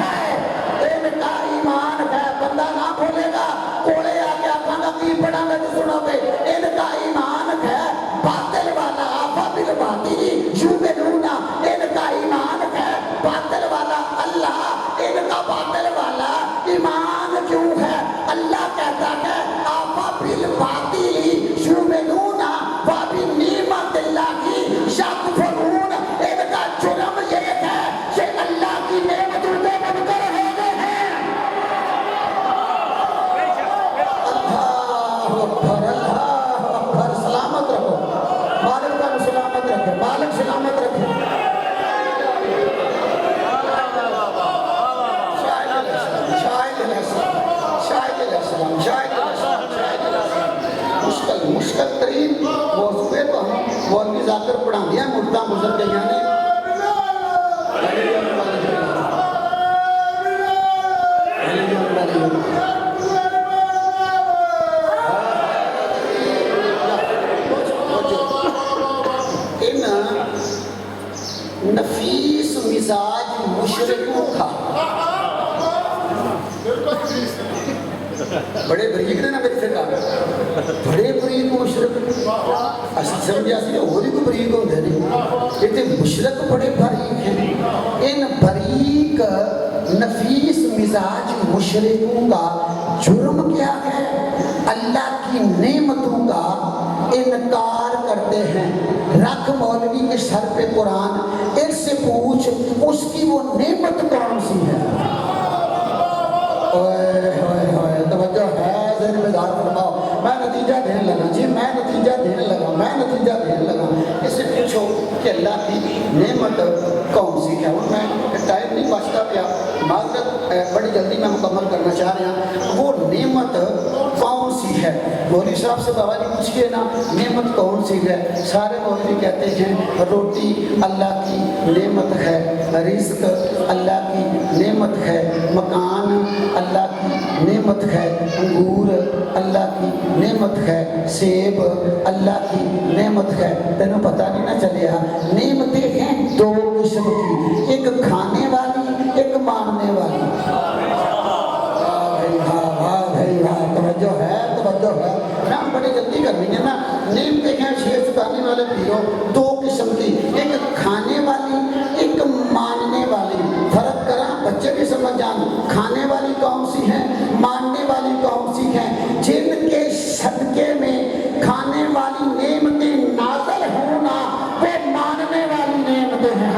ان کا ایمان ہے, بندہ نہ بولے گا کوڑے آ کے آپ کا کی پڑھا میں تو سنو گے. ان کا ایمان ہے باطل والا. آفا بالباطل یؤمنون, ان کا ایمان ہے باطل والا. اللہ ان کا باطل والا ایمان کیوں ہے؟ اللہ کہتا ہے آفا بالباطل یؤمنون وبنعمت اللہ یکفرون. ان کا جرم یہ ہے کہ اللہ کی نعمتوں کو منکر ہو گئے ہیں. اللہ اکبر. سلامت رہو. مالک کا سلامت رکھے. مالک سلامت رکھے. مشکل ترین موضوع ہے تو ہم مولوی ذاکر پڑھا دیا مردہ بزرگ یعنی ان نفیس مزاج مشرکوں کا بڑے بریک نے نا میری سرکار بڑے بریک مشرک اصل سمجھا سی ہولی کو بریک ہوندے نہیں. یہ تے مشرک بڑے بریک ہیں. ان بریک نفیس مزاج مشرکوں کا جرم کیا ہے؟ اللہ کی نعمتوں کا انکار کرتے ہیں. رکھ مولوی کے سر پہ قرآن, ان سے پوچھ اس کی وہ نعمت کون سی ہے؟ توجہ ہے, ذہن میں دار فرماؤ. میں نتیجہ دینے لگا جی, میں نتیجہ دینے لگا. اس سے پوچھو کہ اللہ کی نعمت کون سی ہے. اور میں ٹائم نہیں بچتا پیا, معذرت بڑی جلدی میں مکمل کرنا چاہ رہا ہوں. وہ نعمت کون سی ہے؟ مولوی صاحب سے بابا جی پوچھئے نا نعمت کون سی ہے. سارے مولوی کہتے ہیں روٹی اللہ کی نعمت ہے, رزق اللہ کی نعمت ہے, مکان اللہ کی نعمت ہے, انگور اللہ کی نعمت ہے, سیب اللہ کی نعمت ہے. تینوں پتہ نہیں نہ چلے. نعمتیں ہیں دو قسم کی, ایک کھانے والی ایک ماننے والی. توجہ ہے. ہم بڑے جلدی کر رہی ہیں نا. نعمتیں ہیں شیر چکانے والے پیرو دو قسم کی, ایک کھانے والی ایک ماننے والی. فرق کرا بچے بھی سمجھ جان. کھانے والی کون سی ہے, ماننے والی کون سی ہے؟ جن کے صدقے میں کھانے والی نعمتیں نازل ہونا وہ ماننے والی نعمتیں ہیں.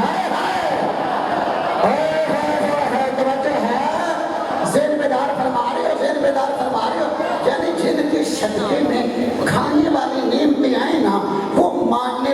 توجہ ہے. ذہن بیدار فرما رہے ہو. یعنی جن کے صدقے میں کھانے والی نعمتیں آئیں نا وہ ماننے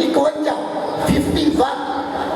51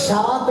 7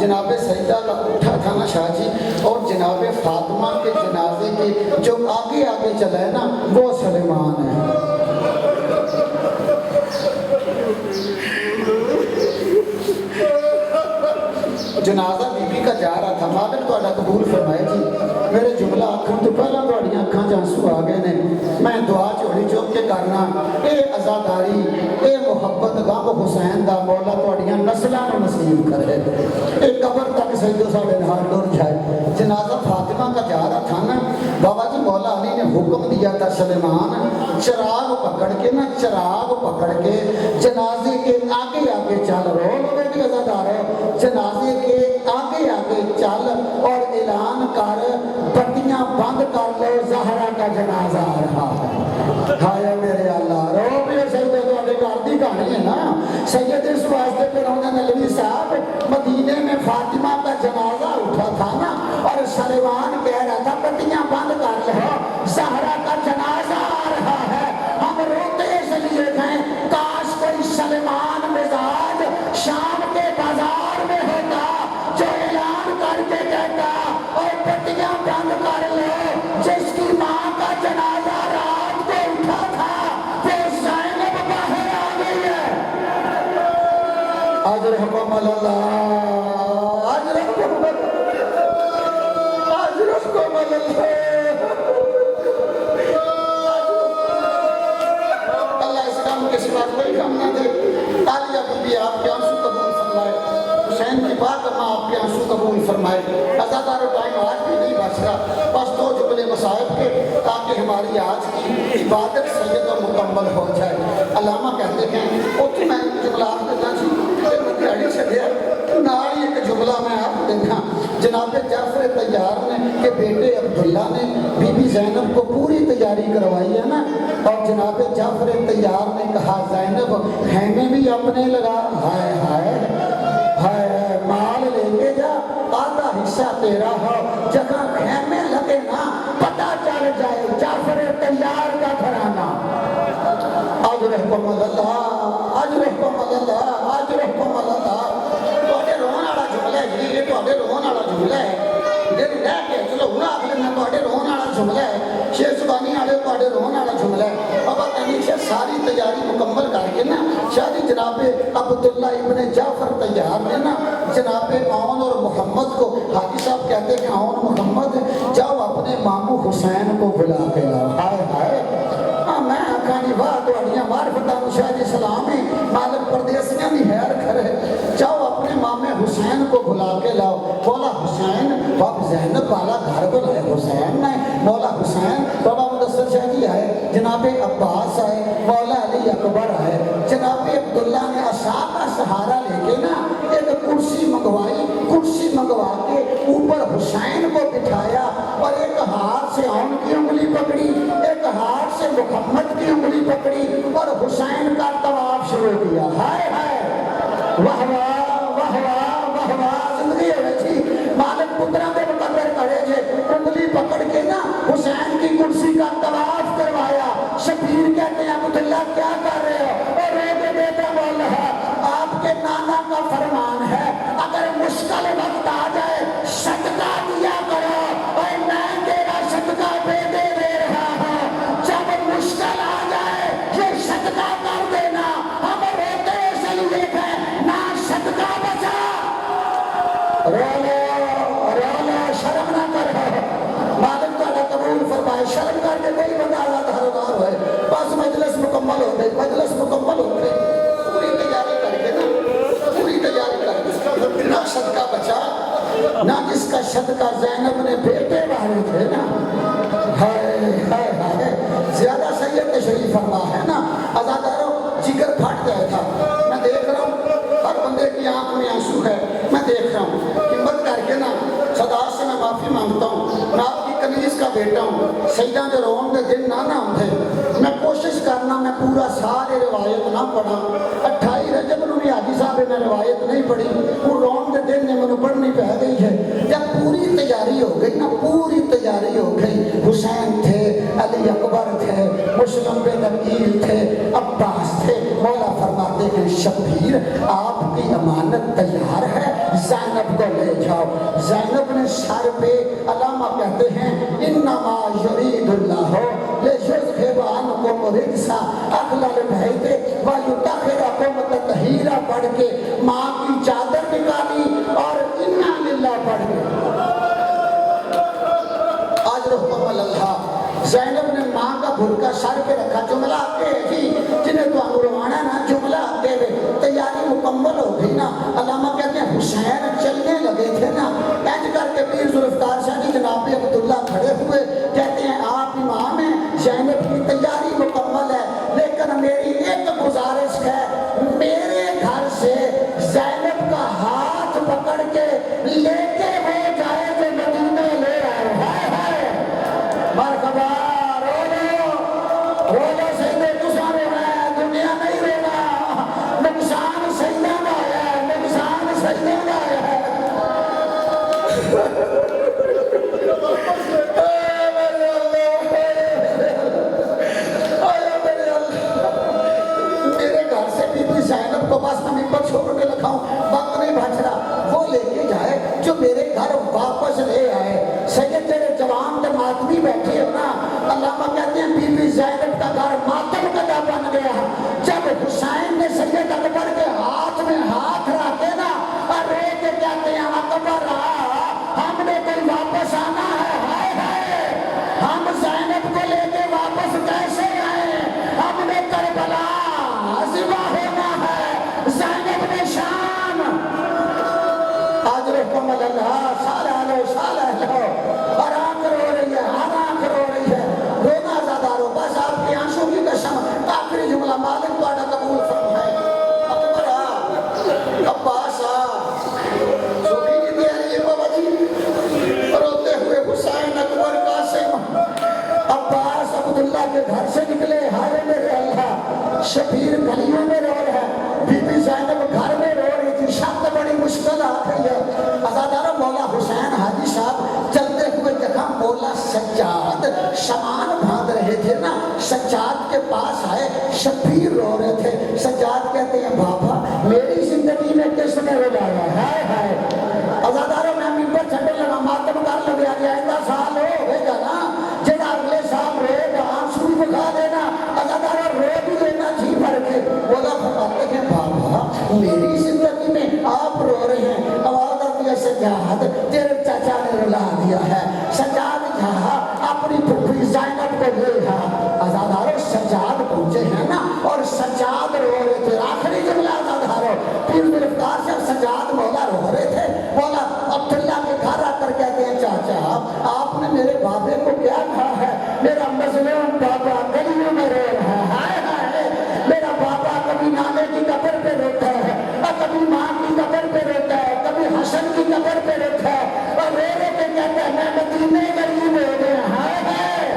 جناب سیدہ کا اٹھا تھا نا شاہ جی, اور جناب فاطمہ کے جنازے کے جو آگے آگے چلا ہے نا وہ سلیمان ہے. جنازہ بی بی کا جا رہا تھا. مالک تہاڈا قبول فرمائے جی. میرے جملہ آکھن تو پہلا تہاڈیاں اکھاں 'چ آنسو آ گئے نے. میں دعا جھولی چوک کے کرنا, اے عزاداری اے محبت غم حسین دا مولا تہاڈیاں نسلاں نوں نصیب کرے, اے قبر تک سیدو ساڈے نال ٹر جائے. جنازہ فاطمہ کا جا رہا تھا نا, بابا جی مولا علی نے حکم دیا تھا سلیمان چراغ پکڑ کے نا, چراغ پکڑ کے جنازے کے آگے آگے چل رہو میرے عزادارو, جنازے کے آگے آگے چل اور اعلان کر بتیاں بند کر لو زہرا کا جنازہ آ رہا ہے. ہائے میرے اللہ رو میرے سیدے تہاڈے گھر دی کہانی ہے نا. سید اس واسطے پھر انہوں نے نبی صاحب مدینے میں فاطمہ کا جنازہ اٹھا تھا نا, اور سلیمان کہہ رہا تھا بتیاں بند کر لو زہرا کا جنازہ آ رہا ہے. ہم روتے اس لیے ہیں کاش کوئی سلیمان مزاج شام کے بازار میں ہوتا جو اعلان کر کے کہتا اور بتیاں بند کر لو, جس کی ماں کا جنازہ رات کو اٹھا تھا وہ زینب باہر آ گئی ہے. اجرکم اللہ, اجرکم اللہ. اللہ اس کام کے سوا کوئی کام نہ دے. تالیہ بی آپ کے آنسو قبول فرمائے, حسین کی بات اما آپ کے آنسو قبول فرمائے. عزادارو ٹائم آج بھی نہیں بچ رہا, بس دو جملے مصائب کے تاکہ ہماری آج کی عبادت سید و مکمل ہو جائے. علامہ کہتے ہیں وہ تو میں جملہ آپ دینا جی دیہڑی چھڈیا نال ہی ایک جملہ میں آپ دیکھا. جناب جعفر طیار نے کہ بیٹے عبداللہ نے بی بی زینب کو پوری تیاری کروائی ہے نا, اور جناب جعفر طیار نے کہا زینب خیمے بھی اپنے لگا. ہائے ہائے ہائے مال لے کے جا, آدھا حصہ تیرا ہو, جگہ خیمے لگے نا پتہ چل جائے جعفر طیار کا گھرانہ. اجرکم اللہ, اجرکم اللہ, اجرکم اللہ. تہاڈے رون والا جملہ ہے جی, یہ تہاڈے رون والا جملہ ہے. میری رہ کے چلو ہن آکھ لینا تہاڈے رون والا جملہ ہے, شیر زبانی والے تہاڈے رون والا جملہ ہے. بابا تنی سے ساری تیاری مکمل کر کے نا شاہی جناب عبداللہ ابن جعفر طیار نے نا جناب عون اور محمد کو, حاجی صاحب کہتے ہیں عون محمد جاؤ اپنے مامو حسین کو بلا کے لاؤ. ہائے ہائے میں آکھانی واہ تہاڈیاں معرفتاں شاہ جی سلامی مالک پردیسیاں دی خیر کرے. جاؤ اپنے مامے حسین کو بلا کے لاؤ. مولا حسین باب زینب والا گھر بلائے حسین نے, مولا حسین بابا مدثر شاہ جی آئے, جناب عباس آئے, مولا علی اکبر آئے, جناب عبداللہ نے عصا کا سہارا لے کے نا ایک کرسی منگوائی, کرسی منگوا کے اوپر حسین کو بٹھایا اور ایک ہاتھ سے عون کی انگلی پکڑی, ایک ہاتھ سے محمد کی انگلی پکڑی اور حسین کا طواف شروع کیا. ہائے ہائے واہ واہ واہ واہ واہ واہ زندگی ہے جی. مالک پترا کے مقدر کرے جے انگلی پکڑ کے نا حسین کی کرسی کا طواف کروایا. شبیر کہتے ہیں عبداللہ کیا کر رہے ہو, اور میرے بیٹا بول رہا آپ کے نانا کا فرمان ہے اگر مشکل وقت آ جائے صدقہ دیا کرو, اور میں تیرا صدقہ دے رہا ہوں. جب مشکل آ جائے یہ صدقہ کر دینا. ہم روتے اس لیے ہیں نہ صدقہ بچا. رو شرم نہ کرو, مالک تہاڈا قبول فرمائے. شرم کر کے کوئی بندہ اللہ دھردار ہوئے. بس مجلس مکمل ہو گئی, مجلس مکمل ہو گئی. پوری تیاری کر کے نا, پوری تیاری کر کے نہ صدقہ بچا نہ جس کا صدقہ زینب نے بیٹے والے تھے نا. ہائے ہائے ہائے زیادہ سید تشریف فرما ہے نا. عزادارو جگر پھٹ گیا تھا. میں دیکھ رہا ہوں ہر بندے کی آنکھ میں آنسو ہے, میں دیکھ رہا ہوں. ہمت کر کے نا صدا سے میں معافی مانگتا ہوں, میں آپ کی کنیز کا بیٹا ہوں. سیدہ دے رون دے دن نہ ہوں. میں کوشش کرنا میں پورا سارے روایت نہ پڑھا. 28 رجب نو بھی حاجی صاحب نے روایت نہیں پڑھی, وہ رون دے دن نے مجھے پڑھنی پہ گئی ہے. جب پوری تیاری ہو گئی نا, پوری تیاری ہو گئی, حسین تھے, علی اکبر تھے, مسلم بن عقیل تھے, عباس تھے. مولا فرماتا فرماتے ہیں شبیر آپ کی امانت تیار ہے، زینب کو لے جاؤ۔ زینب نے سر پہ علامہ کہتے ہیں انما یرید اللہ لیذھب عنکم الرجس اہل البیت ویطہرکم تطہیرا پڑھ کے ماں کی چادر نکالی اور انا للہ پڑھ کے آج رحمہ اللہ زینب نے ماں کا بھرکا سر پہ رکھا، جملہ آتے ہیں جی جنہیں تو انگروانا نا، جملہ آتے ہوئے تیاری مکمل ہو گئی نا۔ علامہ کہتے ہیں حسین چلنے لگے تھے نا، اینج کر کے پیر ذوالفقار شاہ جی جناب عبداللہ کھڑے ہوئے، کہتے ہیں آپ امام ہیں، زینب کی تیاری مکمل ہے، لیکن میری ایک گزارش ہے، میرے گھر سے زینب کا ہاتھ پکڑ کے لے کے ہو جائے تو مدینے لے آئے۔ مرحبا، روزہ سیدے تساں رونا ہے، دنیا نہیں رونا، نقصان سیدہ کا ہے، نقصان سیدہ کا ہے۔ میرے گھر سے بی بی زینب کو بس میں ممبر چھوڑ کے لکھا ہوں، وقت نہیں بچ رہا، وہ لے کے جائے جو میرے گھر واپس لے آئے۔ سید تیرے جوان کے ماتمی بیٹھے ہو نا، علامہ کہتے ہیں بی بی زینب کا گھر ماتم کا بن گیا۔ جب حسین نے سید اکبر کے ہاتھ میں ہاتھ رکھے نا اور رو کے کہتے ہیں اکبر ہم نے کوئی واپس آنا ہے، ہائے ہائے ہم زینب کو لے کے واپس کیسے آئے، ہم نے کربلا ذبح ہونا ہے، زینب نے شام آج رحم اللہ صالح لو صالح لو، اور آنکھ رو رہی ہے، ہر آنکھ رو رہی ہے، رونا زادارو بس آپ کی آنسوں کی قسم، آخری جملہ مالک تو آڈا قبول فرمائے۔ اکبر عباس سوکی کی تیاری ہے بابا جی، روتے ہوئے حسین اکبر قاسم عباس عبداللہ کے گھر سے نکلے، ہائے میرے اللہ، شبیر گلیوں میں رو رہا ہے، بی بی زینب گھر میں رو رہی تھی، شب بڑی مشکل آ گئی ہے۔ عزادارہ مولا حسین حاجی صاحب چلتے ہوئے دیکھا مولا سجاد سامان باندھ رہے تھے نا، سجاد کے پاس آئے، شبیر رو رہے تھے، سجاد کہتے ہیں بابا میری زندگی میں کس نے رلایا، ہائے ہائے عزادارہ میں ممبر چھٹے لگا ماتم کر لگیا گیا، ایسا سال ہو گا نا جنہا اگلے سال رہے گا آنسو بکھا دینا، عزادارہ رو بھی دینا جی بھر کے۔ مولا فرماتے ہیں بابا میری زندگی میں آپ رو رہے ہیں، آواز آتی ہے سجاد تیرے چاچا نے رلا دیا ہے، سجاد جہاں اپنی پھپھی زینب کو لے گا، عزادارہ سجاد پہنچے ہیں نا اور سجاد رو رہے تھے، آخری جملہ عزادارہ پیر ذوالفقار سے سجاد مولا رو رہے تھے، مولا عبداللہ کے گھر آ کر کہتے ہیں چاچا آپ نے میرے بابے کو کیا کہا ہے، میرا مظلوم بابا گلیوں میں رو رہا ہے، ہائے ہائے میرا بابا کبھی نانے کی قبر پہ روتا ہے اور کبھی ماں کی قبر پہ روتا ہے، کبھی حسن کی قبر پہ روتا ہے اور رو رو کے کہتا ہے میں مدینے غریب ہو گیا، ہائے ہائے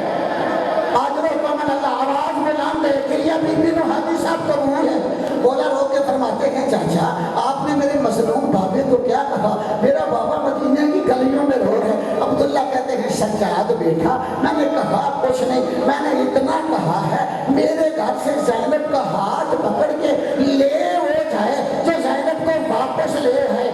آج رو کمن اللہ آواز بلند ہے، کریا بی بی نو حاجی صاحب قبول ہے۔ مولا رو کے فرماتے ہیں چاچا آپ نے میرے مظلوم بابے کو کیا کہا، میرا بابا مدینے کی گلیوں میں رو رہے ہیں۔ عبداللہ کہتے ہیں سجاد بیٹا میں نے کہا کچھ نہیں، میں نے اتنا کہا ہے میرے گھر سے زینب کا ہاتھ پکڑ کے لے ہو جائے جو زینب کو واپس لے آئے،